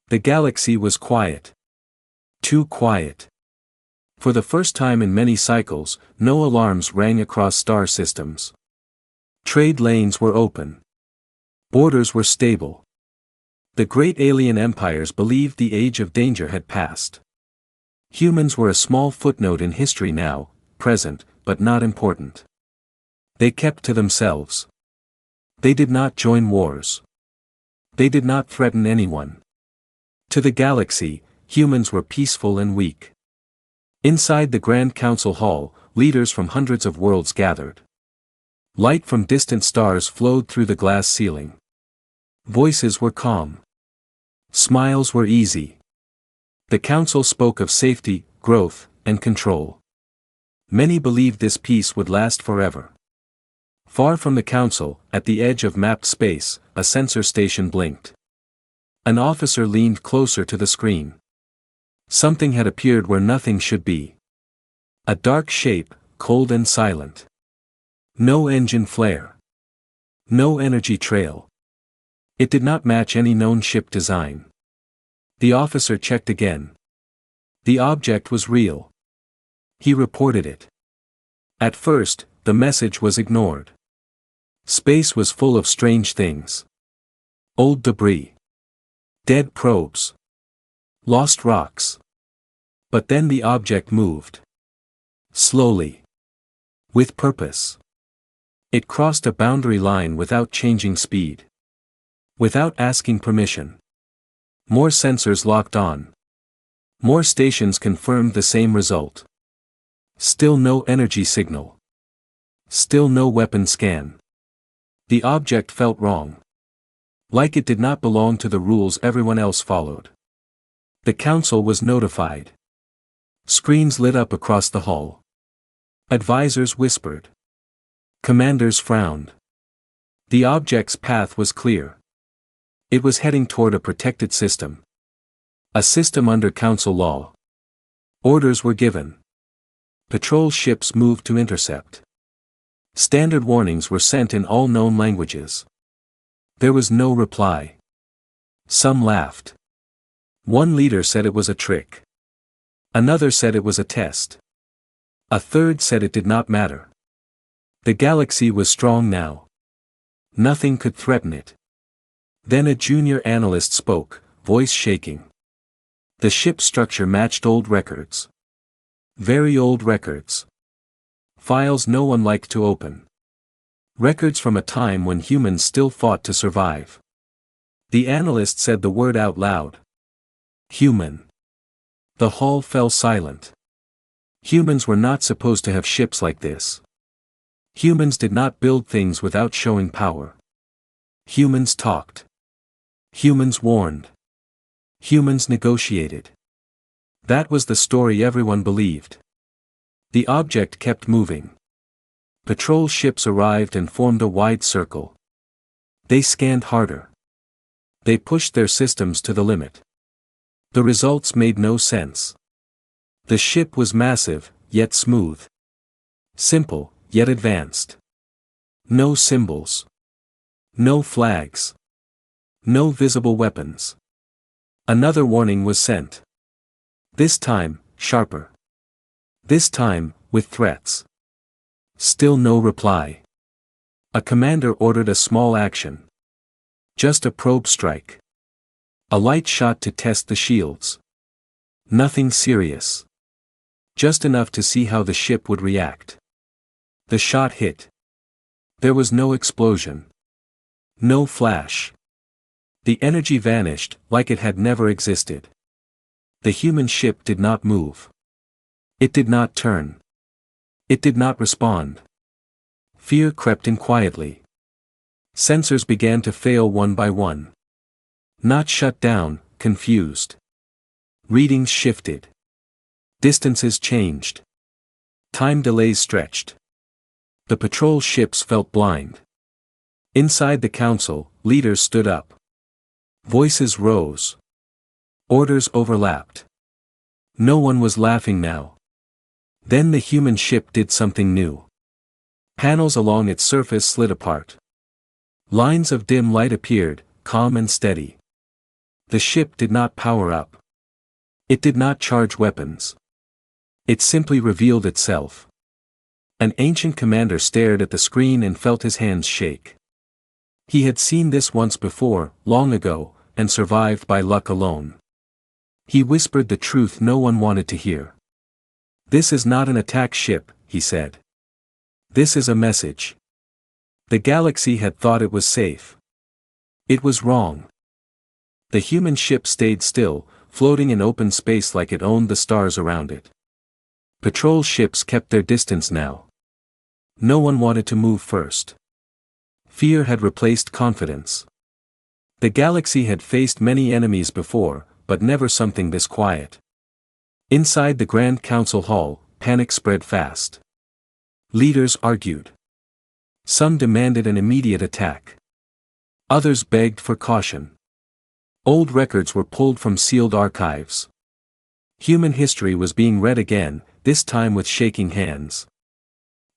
The galaxy was quiet. Too quiet. For the first time in many cycles, no alarms rang across star systems. Trade lanes were open. Borders were stable. The great alien empires believed the age of danger had passed. Humans were a small footnote in history now, present, but not important. They kept to themselves. They did not join wars. They did not threaten anyone. To the galaxy, humans were peaceful and weak. Inside the Grand Council Hall, leaders from hundreds of worlds gathered. Light from distant stars flowed through the glass ceiling. Voices were calm. Smiles were easy. The council spoke of safety, growth, and control. Many believed this peace would last forever. Far from the council, at the edge of mapped space, a sensor station blinked. An officer leaned closer to the screen. Something had appeared where nothing should be. A dark shape, cold and silent. No engine flare. No energy trail. It did not match any known ship design. The officer checked again. The object was real. He reported it. At first, the message was ignored. Space was full of strange things. Old debris. Dead probes. Lost rocks. But then the object moved. Slowly. With purpose. It crossed a boundary line without changing speed. Without asking permission. More sensors locked on. More stations confirmed the same result. Still no energy signal. Still no weapon scan. The object felt wrong. Like it did not belong to the rules everyone else followed. The council was notified. Screens lit up across the hall. Advisors whispered. Commanders frowned. The object's path was clear. It was heading toward a protected system. A system under council law. Orders were given. Patrol ships moved to intercept. Standard warnings were sent in all known languages. There was no reply. Some laughed. One leader said it was a trick. Another said it was a test. A third said it did not matter. The galaxy was strong now. Nothing could threaten it. Then a junior analyst spoke, voice shaking. The ship structure matched old records. Very old records. Files no one liked to open. Records from a time when humans still fought to survive. The analyst said the word out loud. Human. The hall fell silent. Humans were not supposed to have ships like this. Humans did not build things without showing power. Humans talked. Humans warned. Humans negotiated. That was the story everyone believed. The object kept moving. Patrol ships arrived and formed a wide circle. They scanned harder. They pushed their systems to the limit. The results made no sense. The ship was massive, yet smooth. Simple, yet advanced. No symbols. No flags. No visible weapons. Another warning was sent. This time, sharper. This time, with threats. Still no reply. A commander ordered a small action. Just a probe strike. A light shot to test the shields. Nothing serious. Just enough to see how the ship would react. The shot hit. There was no explosion. No flash. The energy vanished, like it had never existed. The human ship did not move. It did not turn. It did not respond. Fear crept in quietly. Sensors began to fail one by one. Not shut down, confused. Readings shifted. Distances changed. Time delays stretched. The patrol ships felt blind. Inside the council, leaders stood up. Voices rose. Orders overlapped. No one was laughing now. Then the human ship did something new. Panels along its surface slid apart. Lines of dim light appeared, calm and steady. The ship did not power up. It did not charge weapons. It simply revealed itself. An ancient commander stared at the screen and felt his hands shake. He had seen this once before, long ago, and survived by luck alone. He whispered the truth no one wanted to hear. "This is not an attack ship," he said. "This is a message." The galaxy had thought it was safe. It was wrong. The human ship stayed still, floating in open space like it owned the stars around it. Patrol ships kept their distance now. No one wanted to move first. Fear had replaced confidence. The galaxy had faced many enemies before, but never something this quiet. Inside the Grand Council Hall, panic spread fast. Leaders argued. Some demanded an immediate attack. Others begged for caution. Old records were pulled from sealed archives. Human history was being read again, this time with shaking hands.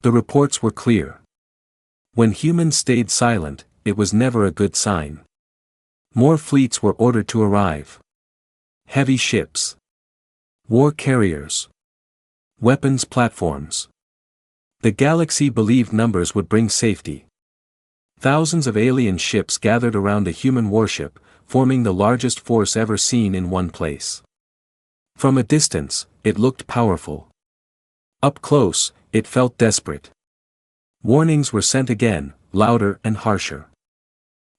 The reports were clear. When humans stayed silent, it was never a good sign. More fleets were ordered to arrive. Heavy ships. War carriers. Weapons platforms. The galaxy believed numbers would bring safety. Thousands of alien ships gathered around a human warship, forming the largest force ever seen in one place. From a distance, it looked powerful. Up close, it felt desperate. Warnings were sent again, louder and harsher.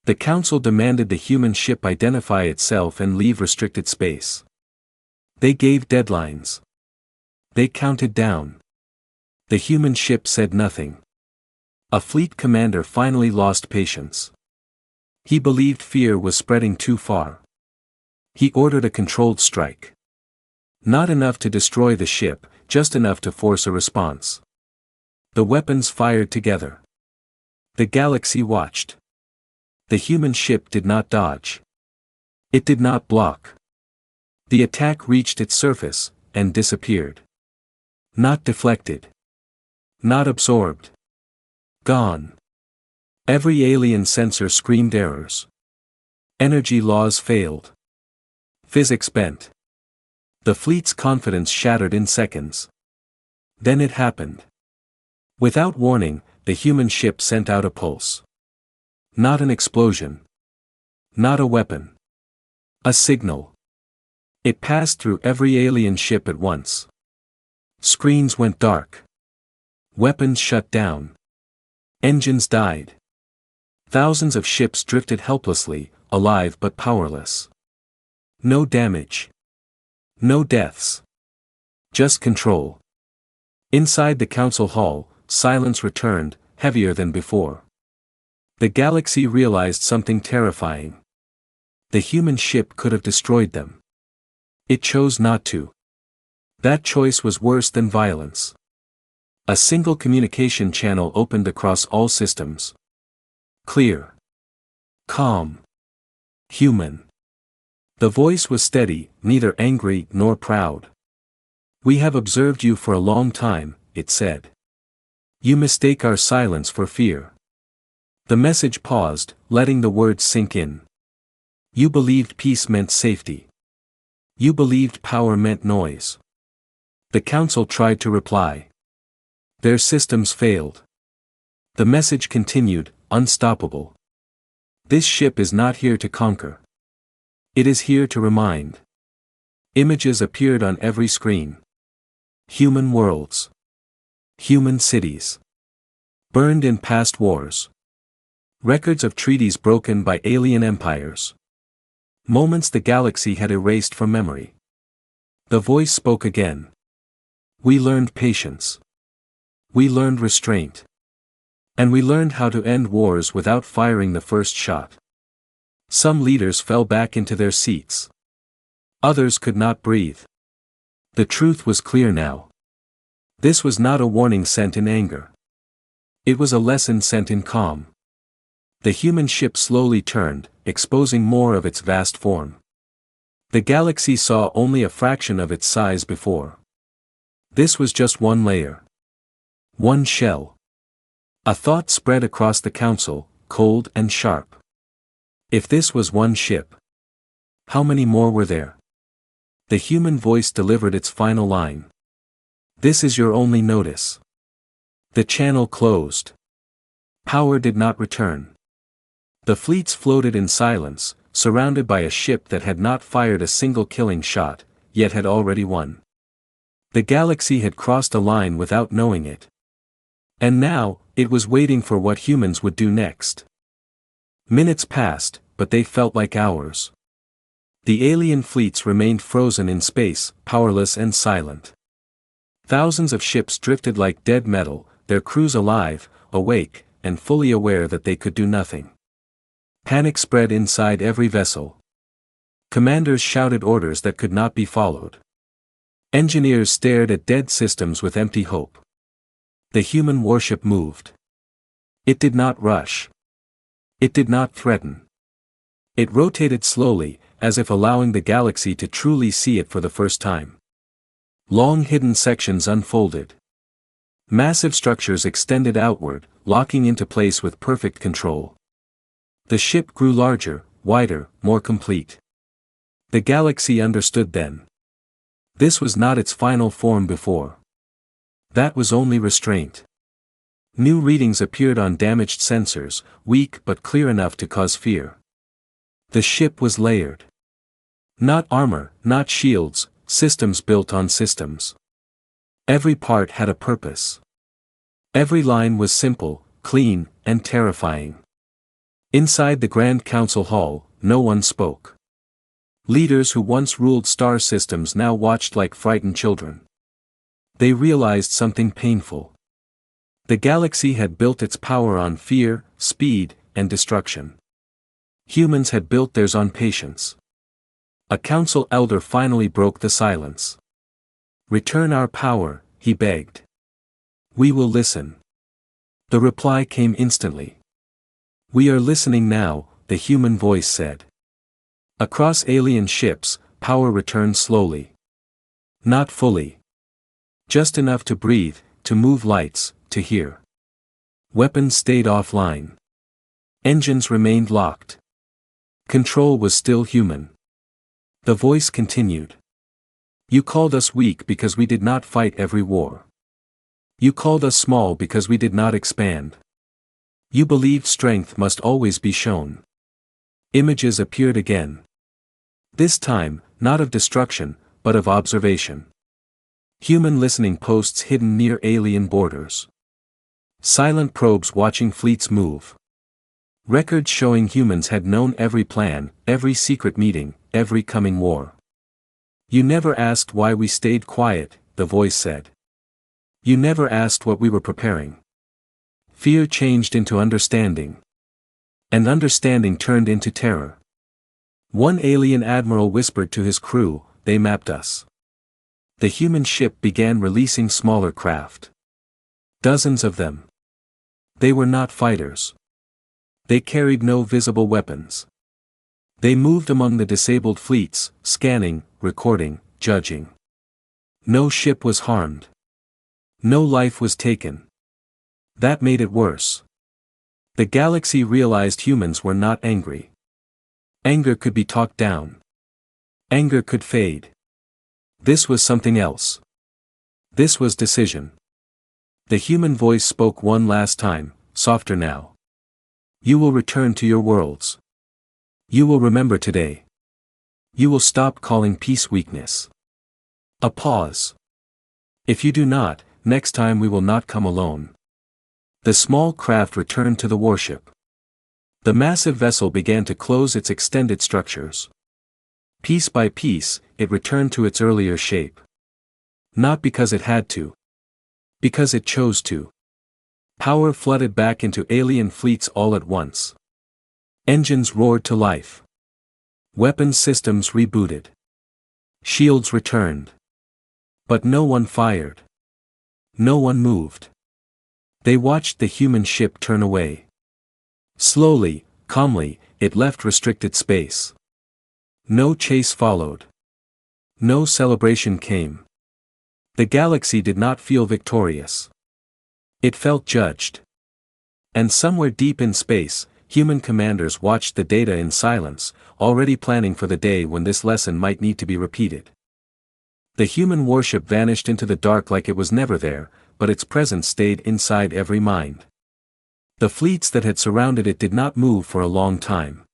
The council demanded the human ship identify itself and leave restricted space. They gave deadlines. They counted down. The human ship said nothing. A fleet commander finally lost patience. He believed fear was spreading too far. He ordered a controlled strike. Not enough to destroy the ship, just enough to force a response. The weapons fired together. The galaxy watched. The human ship did not dodge. It did not block. The attack reached its surface, and disappeared. Not deflected. Not absorbed. Gone. Every alien sensor screamed errors. Energy laws failed. Physics bent. The fleet's confidence shattered in seconds. Then it happened. Without warning, the human ship sent out a pulse. Not an explosion. Not a weapon. A signal. It passed through every alien ship at once. Screens went dark. Weapons shut down. Engines died. Thousands of ships drifted helplessly, alive but powerless. No damage. No deaths. Just control. Inside the council hall, silence returned, heavier than before. The galaxy realized something terrifying. The human ship could have destroyed them. It chose not to. That choice was worse than violence. A single communication channel opened across all systems. Clear. Calm. Human. The voice was steady, neither angry nor proud. "We have observed you for a long time," it said. "You mistake our silence for fear." The message paused, letting the words sink in. "You believed peace meant safety. You believed power meant noise." The council tried to reply. Their systems failed. The message continued, unstoppable. "This ship is not here to conquer. It is here to remind." Images appeared on every screen. Human worlds. Human cities. Burned in past wars. Records of treaties broken by alien empires. Moments the galaxy had erased from memory. The voice spoke again. "We learned patience. We learned restraint. And we learned how to end wars without firing the first shot." Some leaders fell back into their seats. Others could not breathe. The truth was clear now. This was not a warning sent in anger. It was a lesson sent in calm. The human ship slowly turned, exposing more of its vast form. The galaxy saw only a fraction of its size before. This was just one layer. One shell. A thought spread across the council, cold and sharp. If this was one ship, How many more were there? The human voice delivered its final line. This is your only notice. The channel closed. Power did not return. The fleets floated in silence, surrounded by a ship that had not fired a single killing shot, yet had already won. The galaxy had crossed a line without knowing it. And now, it was waiting for what humans would do next. Minutes passed, but they felt like hours. The alien fleets remained frozen in space, powerless and silent. Thousands of ships drifted like dead metal, their crews alive, awake, and fully aware that they could do nothing. Panic spread inside every vessel. Commanders shouted orders that could not be followed. Engineers stared at dead systems with empty hope. The human warship moved. It did not rush. It did not threaten. It rotated slowly, as if allowing the galaxy to truly see it for the first time. Long hidden sections unfolded. Massive structures extended outward, locking into place with perfect control. The ship grew larger, wider, more complete. The galaxy understood then. This was not its final form before. That was only restraint. New readings appeared on damaged sensors, weak but clear enough to cause fear. The ship was layered. Not armor, not shields, systems built on systems. Every part had a purpose. Every line was simple, clean, and terrifying. Inside the Grand Council Hall, no one spoke. Leaders who once ruled star systems now watched like frightened children. They realized something painful. The galaxy had built its power on fear, speed, and destruction. Humans had built theirs on patience. A council elder finally broke the silence. "Return our power," he begged. "We will listen." The reply came instantly. "We are listening now," the human voice said. Across alien ships, power returned slowly. Not fully. Just enough to breathe, to move lights, to hear. Weapons stayed offline. Engines remained locked. Control was still human. The voice continued. "You called us weak because we did not fight every war. You called us small because we did not expand. You believed strength must always be shown." Images appeared again. This time, not of destruction, but of observation. Human listening posts hidden near alien borders. Silent probes watching fleets move. Records showing humans had known every plan, every secret meeting, every coming war. "You never asked why we stayed quiet," the voice said. "You never asked what we were preparing." Fear changed into understanding. And understanding turned into terror. One alien admiral whispered to his crew, "They mapped us." The human ship began releasing smaller craft. Dozens of them. They were not fighters. They carried no visible weapons. They moved among the disabled fleets, scanning, recording, judging. No ship was harmed. No life was taken. That made it worse. The galaxy realized humans were not angry. Anger could be talked down. Anger could fade. This was something else. This was decision. The human voice spoke one last time, softer now. "You will return to your worlds. You will remember today. You will stop calling peace weakness." A pause. "If you do not, next time we will not come alone." The small craft returned to the warship. The massive vessel began to close its extended structures. Piece by piece, it returned to its earlier shape. Not because it had to. Because it chose to. Power flooded back into alien fleets all at once. Engines roared to life. Weapons systems rebooted. Shields returned. But no one fired. No one moved. They watched the human ship turn away. Slowly, calmly, it left restricted space. No chase followed. No celebration came. The galaxy did not feel victorious. It felt judged. And somewhere deep in space, human commanders watched the data in silence, already planning for the day when this lesson might need to be repeated. The human warship vanished into the dark like it was never there, but its presence stayed inside every mind. The fleets that had surrounded it did not move for a long time.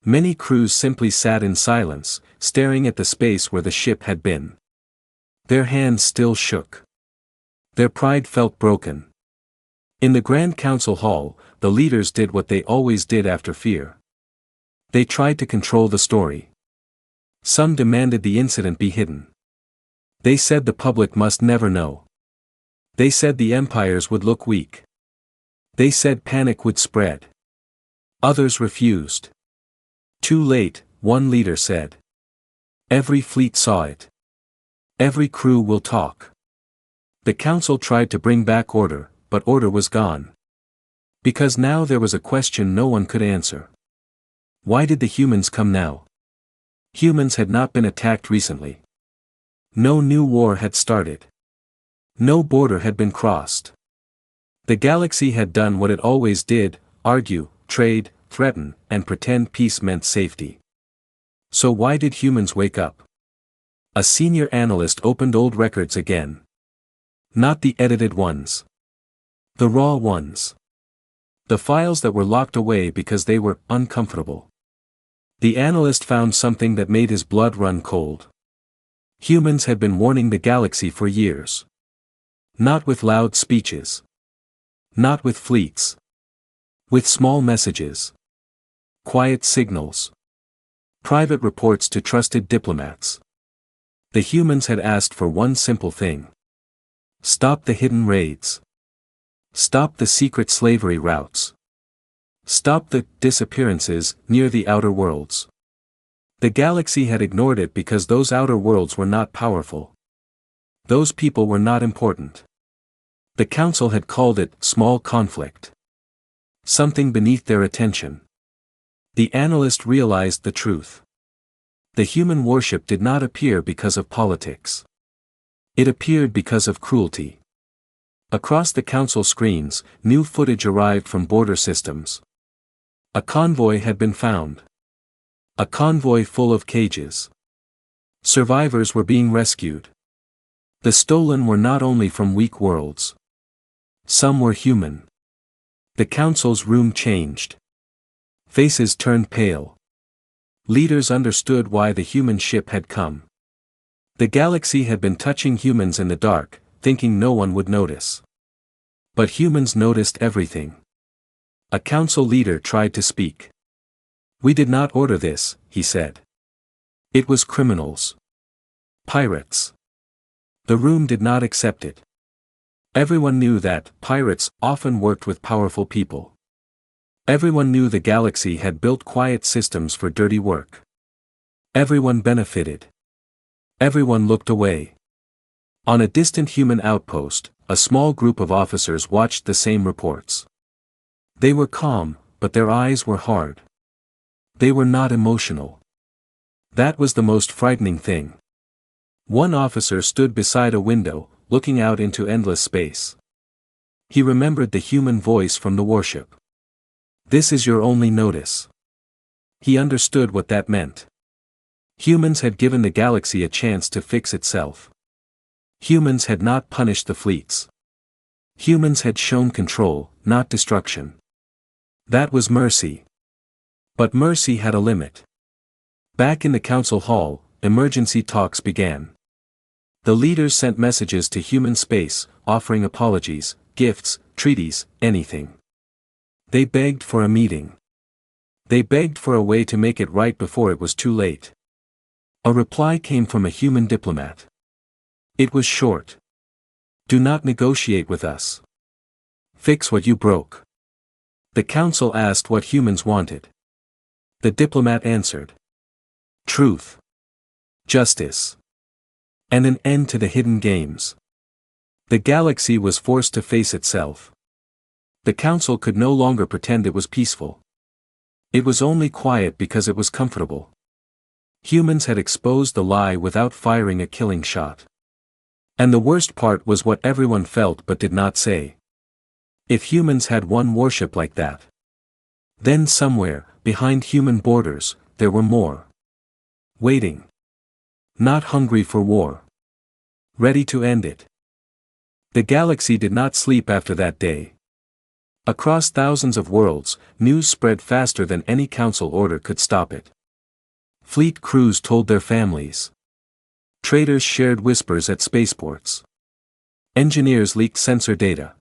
Many crews simply sat in silence, staring at the space where the ship had been. Their hands still shook. Their pride felt broken. In the Grand Council Hall, the leaders did what they always did after fear. They tried to control the story. Some demanded the incident be hidden. They said the public must never know. They said the empires would look weak. They said panic would spread. Others refused. Too late, one leader said. Every fleet saw it. Every crew will talk. The council tried to bring back order, but order was gone. Because now there was a question no one could answer. Why did the humans come now? Humans had not been attacked recently. No new war had started. No border had been crossed. The galaxy had done what it always did: argue, trade, threaten, and pretend peace meant safety. So why did humans wake up? A senior analyst opened old records again. Not the edited ones. The raw ones. The files that were locked away because they were uncomfortable. The analyst found something that made his blood run cold. Humans had been warning the galaxy for years. Not with loud speeches. Not with fleets. With small messages. Quiet signals. Private reports to trusted diplomats. The humans had asked for one simple thing. Stop the hidden raids. Stop the secret slavery routes. Stop the disappearances near the outer worlds. The galaxy had ignored it because those outer worlds were not powerful. Those people were not important. The council had called it small conflict. Something beneath their attention. The analyst realized the truth. The human warship did not appear because of politics. It appeared because of cruelty. Across the council screens, new footage arrived from border systems. A convoy had been found. A convoy full of cages. Survivors were being rescued. The stolen were not only from weak worlds. Some were human. The council's room changed. Faces turned pale. Leaders understood why the human ship had come. The galaxy had been touching humans in the dark, thinking no one would notice. But humans noticed everything. A council leader tried to speak. We did not order this, he said. It was criminals. Pirates. The room did not accept it. Everyone knew that pirates often worked with powerful people. Everyone knew the galaxy had built quiet systems for dirty work. Everyone benefited. Everyone looked away. On a distant human outpost, a small group of officers watched the same reports. They were calm, but their eyes were hard. They were not emotional. That was the most frightening thing. One officer stood beside a window, looking out into endless space. He remembered the human voice from the warship. This is your only notice. He understood what that meant. Humans had given the galaxy a chance to fix itself. Humans had not punished the fleets. Humans had shown control, not destruction. That was mercy. But mercy had a limit. Back in the council hall, emergency talks began. The leaders sent messages to human space, offering apologies, gifts, treaties, anything. They begged for a meeting. They begged for a way to make it right before it was too late. A reply came from a human diplomat. It was short. Do not negotiate with us. Fix what you broke. The council asked what humans wanted. The diplomat answered. Truth. Justice. And an end to the hidden games. The galaxy was forced to face itself. The council could no longer pretend it was peaceful. It was only quiet because it was comfortable. Humans had exposed the lie without firing a killing shot. And the worst part was what everyone felt but did not say. If humans had one warship like that, Then somewhere, behind human borders, there were more. Waiting. Not hungry for war. Ready to end it. The galaxy did not sleep after that day. Across thousands of worlds, news spread faster than any council order could stop it. Fleet crews told their families. Traders shared whispers at spaceports. Engineers leaked sensor data.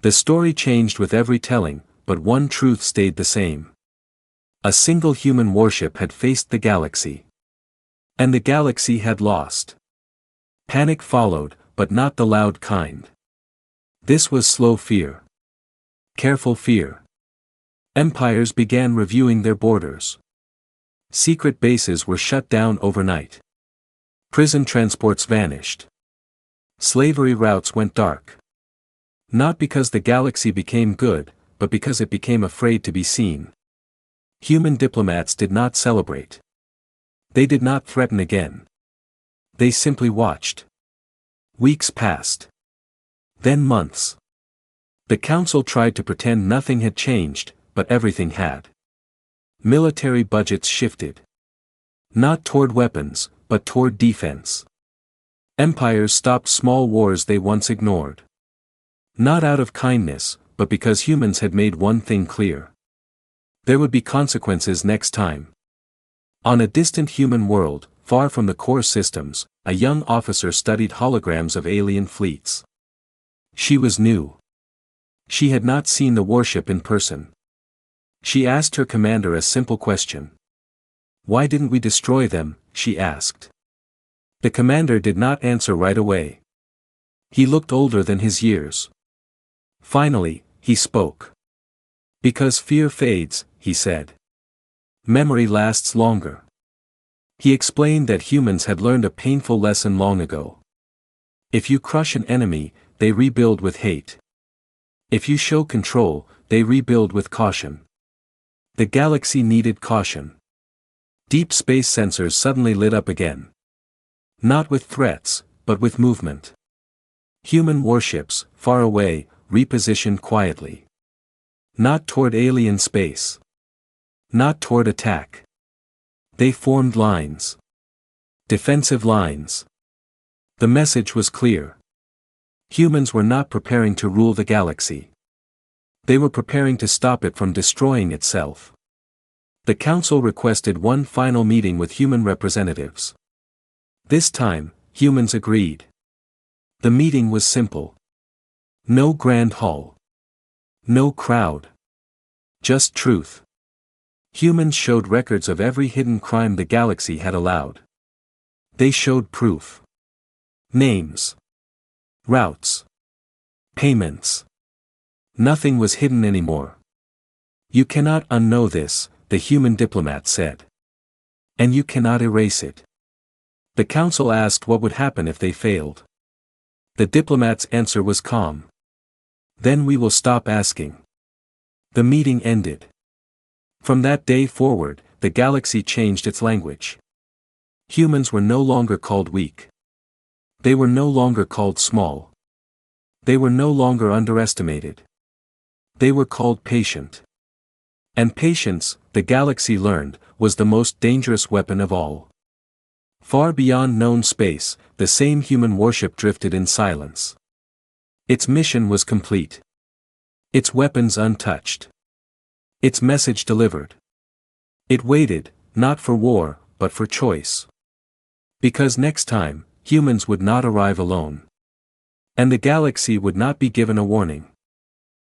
The story changed with every telling, but one truth stayed the same. A single human warship had faced the galaxy. And the galaxy had lost. Panic followed, but not the loud kind. This was slow fear. Careful fear. Empires began reviewing their borders. Secret bases were shut down overnight. Prison transports vanished. Slavery routes went dark. Not because the galaxy became good, but because it became afraid to be seen. Human diplomats did not celebrate. They did not threaten again. They simply watched. Weeks passed. Then months. The council tried to pretend nothing had changed, but everything had. Military budgets shifted. Not toward weapons, but toward defense. Empires stopped small wars they once ignored. Not out of kindness, but because humans had made one thing clear. There would be consequences next time. On a distant human world, far from the core systems, a young officer studied holograms of alien fleets. She was new. She had not seen the warship in person. She asked her commander a simple question. "Why didn't we destroy them?" she asked. The commander did not answer right away. He looked older than his years. Finally, he spoke. "Because fear fades," he said. "Memory lasts longer." He explained that humans had learned a painful lesson long ago. If you crush an enemy, they rebuild with hate. If you show control, they rebuild with caution. The galaxy needed caution. Deep space sensors suddenly lit up again. Not with threats, but with movement. Human warships, far away, repositioned quietly. Not toward alien space. Not toward attack. They formed lines. Defensive lines. The message was clear. Humans were not preparing to rule the galaxy. They were preparing to stop it from destroying itself. The council requested one final meeting with human representatives. This time, humans agreed. The meeting was simple. No grand hall. No crowd. Just truth. Humans showed records of every hidden crime the galaxy had allowed. They showed proof. Names. Routes. Payments. Nothing was hidden anymore. You cannot unknow this, the human diplomat said. And you cannot erase it. The council asked what would happen if they failed. The diplomat's answer was calm. Then we will stop asking. The meeting ended. From that day forward, the galaxy changed its language. Humans were no longer called weak. They were no longer called small. They were no longer underestimated. They were called patient. And patience, the galaxy learned, was the most dangerous weapon of all. Far beyond known space, the same human warship drifted in silence. Its mission was complete. Its weapons untouched. Its message delivered. It waited, not for war, but for choice. Because next time, humans would not arrive alone. And the galaxy would not be given a warning.